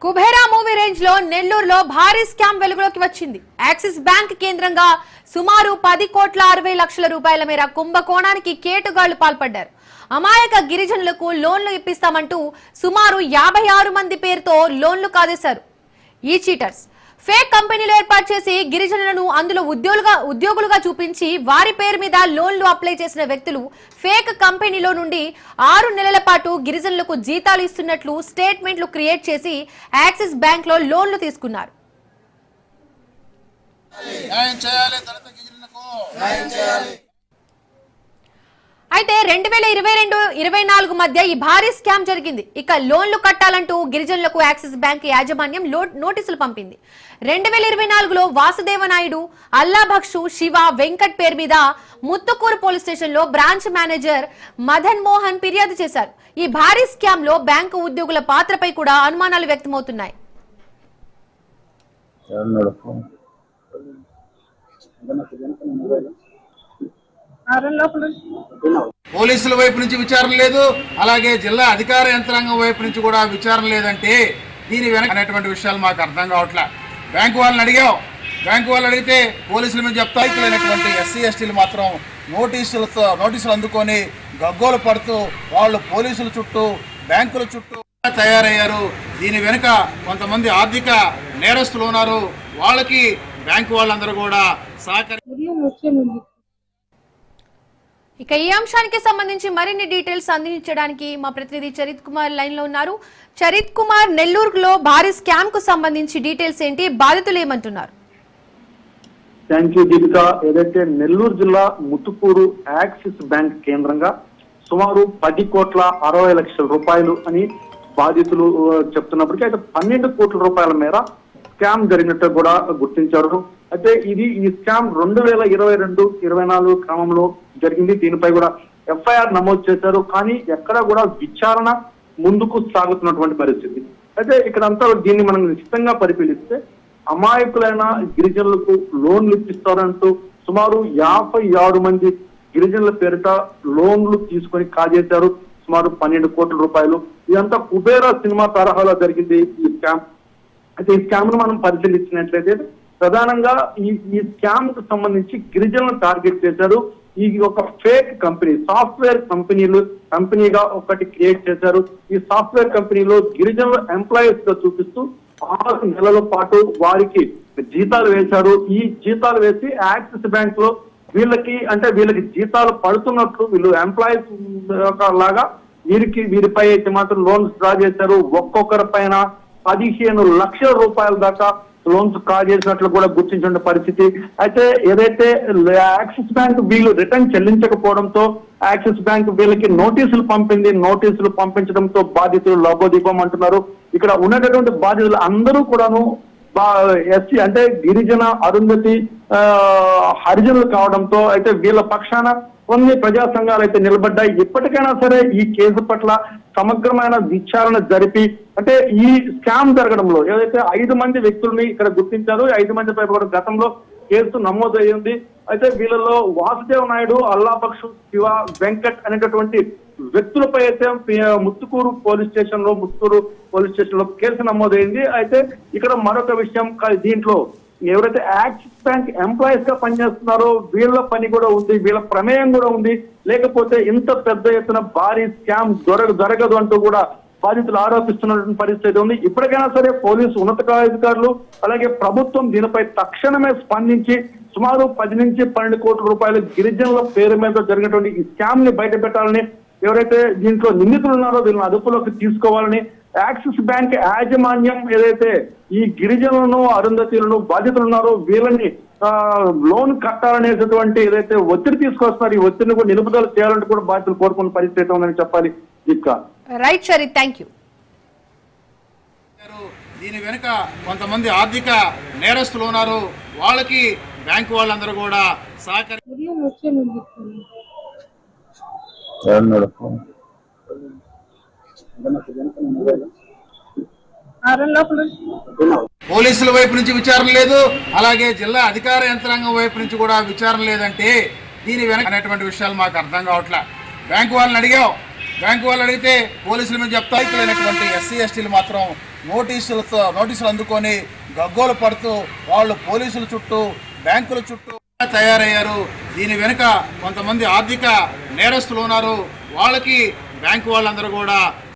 Kubera movie range లో నెల్లూరులో భారీ స్కామ్ వెలుగులోకి వచ్చింది. యాక్సిస్ బ్యాంక్ కేంద్రంగా సుమారు 10,60,00,000 రూపాయల మేర కుంభకోణానికి కేటుగాళ్లు పాల్పడ్డారు. అమాయక గిరిజనులకు లోన్లు ఇప్పిస్తామంటూ సుమారు 56 మంది పేరుతో లోన్లు కాజేశారు. ఈ చీటర్స్ ఫేక్ కంపెనీలు ఏర్పాటు చేసి గిరిజనులను అందులో ఉద్యోగులుగా చూపించి వారి పేరు మీద లోన్లు అప్లై చేసిన వ్యక్తులు ఫేక్ కంపెనీలో నుండి 6 నెలల పాటు గిరిజనులకు జీతాలు ఇస్తున్నట్లు స్టేట్మెంట్లు క్రియేట్ చేసి యాక్సిస్ బ్యాంక్ లో లోన్లు తీసుకున్నారు. అయితే 2022-24 మధ్య ఈ భారీ స్కామ్ జరిగింది. ఇక లోన్లు కట్టాలంటూ గిరిజనులకు యాక్సిస్ బ్యాంక్ యాజమాన్యం నోటీసులు పంపింది. 2024లో వాసుదేవనాయుడు, అల్లాభక్షు, శివ, వెంకట్ పేరు మీద ముత్తుకూరు పోలీస్ స్టేషన్ లో బ్రాంచ్ మేనేజర్ మదన్ మోహన్ ఫిర్యాదు చేశారు. ఈ భారీ స్కామ్ లో బ్యాంకు ఉద్యోగుల పాత్రపై కూడా అనుమానాలు వ్యక్తమవుతున్నాయి. పోలీసుల వైపు నుంచి విచారణ లేదు, అలాగే జిల్లా అధికార యంత్రాంగం వైపు నుంచి కూడా విచారణ లేదంటే దీని వెనక అనేటువంటి విషయాలు మాకు అర్థం కావట్లే. బ్యాంకు వాళ్ళని అడిగితే పోలీసుల మీద చెప్తాయినటువంటి ఎస్సీ ఎస్టీలు మాత్రం నోటీసులు అందుకొని గగ్గోలు పడుతూ వాళ్ళు పోలీసుల చుట్టూ బ్యాంకుల చుట్టూ తయారయ్యారు. దీని వెనుక కొంతమంది ఆర్థిక నేరస్తులు ఉన్నారు. వాళ్ళకి బ్యాంకు వాళ్ళందరూ కూడా ఇక ఈ అంశానికి సంబంధించి మరిన్ని డీటెయిల్స్ అందించడానికి మా ప్రతినిధి చరిత్ కుమార్ లైన్ లో ఉన్నారు. చరిత్ కుమార్, నెల్లూరులో భారీ స్కామ్ కు సంబంధించి డీటెయిల్స్ ఏంటి, బాధితులు ఏమంటున్నారు? Thank you Deepika. ఏదైతే నెల్లూరు జిల్లా ముత్తుకూరు యాక్సిస్ బ్యాంక్ కేంద్రంగా సుమారు 10,60,00,000 రూపాయలు అని బాధితులు చెప్తున్నప్పటికీ అయితే 12 కోట్ల రూపాయల మేర స్కామ్ జరిగినట్టు కూడా గుర్తించారు. అయితే ఈ స్కామ్ 2022-24 క్రమంలో జరిగింది. దీనిపై కూడా ఎఫ్ఐఆర్ నమోదు చేశారు. కానీ ఎక్కడ కూడా విచారణ ముందుకు సాగుతున్నటువంటి పరిస్థితి. అయితే ఇక్కడంతా దీన్ని మనం నిశ్చితంగా పరిశీలిస్తే అమాయకులైన గిరిజనులకు లోన్లు ఇప్పిస్తారంటూ సుమారు 56 మంది గిరిజనుల పేరిట లోన్లు తీసుకొని కాజేశారు. సుమారు 12 కోట్ల రూపాయలు. ఇదంతా కుబేరా సినిమా తరహాలో జరిగింది ఈ స్కామ్. అయితే ఈ స్కామ్ ను మనం పరిశీలించినట్లయితే ప్రధానంగా ఈ స్కామ్ కు సంబంధించి గిరిజనులను టార్గెట్ చేశారు. ఈ ఒక ఫేక్ కంపెనీ, సాఫ్ట్వేర్ కంపెనీగా ఒకటి క్రియేట్ చేశారు. ఈ సాఫ్ట్వేర్ కంపెనీలో గిరిజనుల ఎంప్లాయీస్ గా చూపిస్తూ 6 నెలల పాటు వారికి జీతాలు వేశారు. ఈ జీతాలు వేసి యాక్సిస్ బ్యాంక్ లో వీళ్ళకి జీతాలు పడుతున్నట్లు వీళ్ళు ఎంప్లాయీస్ లాగా వీరిపై అయితే మాత్రం లోన్స్ డ్రా చేశారు. ఒక్కొక్కరి పైన 15 లక్షల రూపాయల దాకా లోన్స్ కాజేసినట్లు కూడా గుర్తించిన పరిస్థితి. అయితే ఏదైతే యాక్సిస్ బ్యాంక్ వీళ్ళు రిటర్న్ చెల్లించకపోవడంతో యాక్సిస్ బ్యాంక్ వీళ్ళకి నోటీసులు పంపింది. నోటీసులు పంపించడంతో బాధితులు లబోదీపం అంటున్నారు. ఇక్కడ ఉన్నటువంటి బాధితులు అందరూ కూడాను ఎస్సీ అంటే గిరిజన, అరుంధతి, హరిజనులు కావడంతో అయితే వీళ్ళ పక్షాన కొన్ని ప్రజా సంఘాలు అయితే నిలబడ్డాయి. ఇప్పటికైనా సరే ఈ కేసు పట్ల సమగ్రమైన విచారణ జరిపి అంటే ఈ స్కామ్ జరగడంలో ఏదైతే 5 మంది వ్యక్తుల్ని ఇక్కడ గుర్తించారో 5 మంది పై కూడా గతంలో కేసు నమోదయ్యింది. అయితే వీళ్ళలో వాసుదేవ నాయుడు, అల్లాభక్షు, శివ, వెంకట్ అనేటటువంటి వ్యక్తులపై అయితే ముత్తుకూరు పోలీస్ స్టేషన్ లో కేసు నమోదైంది. అయితే ఇక్కడ మరొక విషయం, దీంట్లో ఎవరైతే యాక్సిస్ బ్యాంక్ ఎంప్లాయీస్ గా పనిచేస్తున్నారో వీళ్ళ పని కూడా ఉంది, వీళ్ళ ప్రమేయం కూడా ఉంది. లేకపోతే ఇంత పెద్ద ఎత్తున భారీ స్కామ్ జరగదు అంటూ కూడా బాధితులు ఆరోపిస్తున్నటువంటి పరిస్థితి ఉంది. ఇప్పటికైనా సరే పోలీసు ఉన్నతాధికారులు అలాగే ప్రభుత్వం దీనిపై తక్షణమే స్పందించి సుమారు 10 నుంచి 12 కోట్ల రూపాయలు గిరిజనుల పేరు మీద జరిగినటువంటి ఈ స్కామ్ ని బయట పెట్టాలని, ఎవరైతే దీంట్లో నిందితులు ఉన్నారో వీళ్ళని అదుపులోకి తీసుకోవాలని యాక్సిస్ బ్యాంక్ యాజమాన్యం ఏదైతే ఈ గిరిజనులను, అరుంధతులను, బాధితులు ఉన్నారో వీళ్ళని లోన్ కట్టాలనేటటువంటి ఏదైతే ఒత్తిడి తీసుకొస్తున్నారు, ఈ ఒత్తిడిని కూడా నిలుపుదల చేయాలంటే కూడా బాధితులు కోరుకున్న పరిస్థితి ఉందని చెప్పాలి. రైట్ సరే, థ్యాంక్ యూ. దీని వెనుక కొంతమంది ఆర్థిక నేరస్తులు ఉన్నారు. వాళ్ళకి బ్యాంకు వాళ్ళందరూ కూడా పోలీసుల వైపు నుంచి విచారణ లేదు, అలాగే జిల్లా అధికార యంత్రాంగం వైపు నుంచి కూడా విచారణ లేదంటే దీని వెనక అనేటువంటి విషయాలు మాకు అర్థం కావట్లే. బ్యాంకు వాళ్ళని బ్యాంకు వాళ్ళు అడిగితే పోలీసుల మీద చెప్తాయితులైనటువంటి ఎస్సీ ఎస్టీలు మాత్రం నోటీసులు అందుకొని గగ్గోలు పడుతూ వాళ్ళు పోలీసుల చుట్టూ బ్యాంకుల చుట్టూ తయారయ్యారు. దీని వెనుక కొంతమంది ఆర్థిక నేరస్తులు ఉన్నారు. వాళ్ళకి బ్యాంకు వాళ్ళందరూ కూడా